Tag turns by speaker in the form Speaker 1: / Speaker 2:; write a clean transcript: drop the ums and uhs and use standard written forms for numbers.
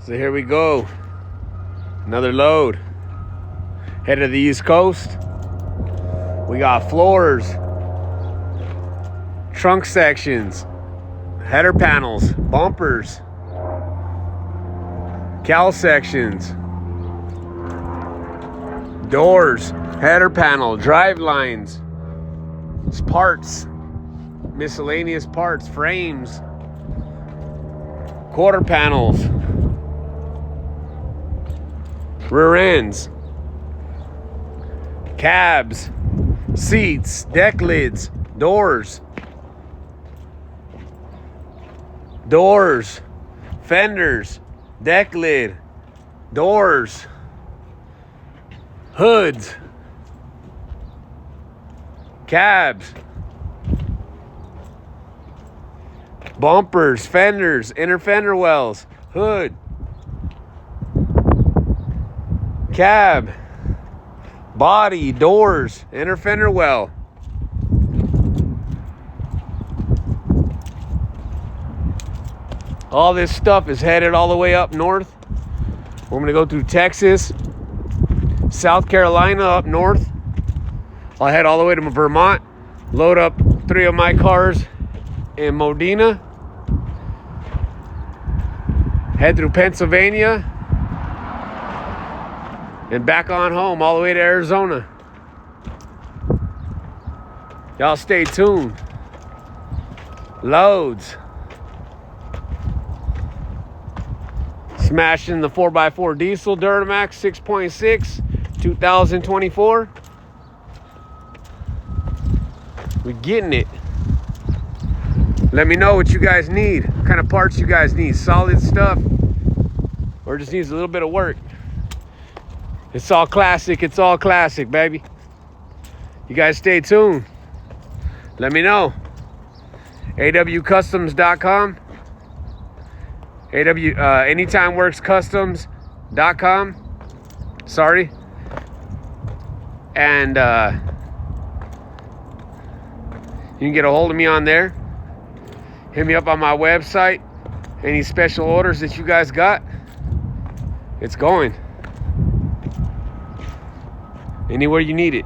Speaker 1: So here we go. Another load. Headed to the East Coast. We got floors, trunk sections, header panels, bumpers, cowl sections, doors, header panel, drive lines, parts, miscellaneous parts, frames, quarter panels, rear ends, cabs, seats, deck lids, doors, fenders, deck lid, doors, hoods, cabs, bumpers, fenders, inner fender wells, hood, cab, body, doors, inner fender well. All this stuff is headed all the way up north. We're going to go through Texas, South Carolina up north. I'll head all the way to Vermont, load up 3 of my cars in Modena, head through Pennsylvania, and back on home all the way to Arizona. Y'all stay tuned. Loads. Smashing the 4x4 diesel Duramax 6.6 2024. We're getting it. Let me know what you guys need. What kind of parts you guys need. Solid stuff or just needs a little bit of work. It's all classic. It's all classic, baby. You guys stay tuned. Let me know. awcustoms.com. anytimeworkscustoms.com. Sorry. And you can get a hold of me on there. Hit me up on my website. Any special orders that you guys got, it's going. Anywhere you need it.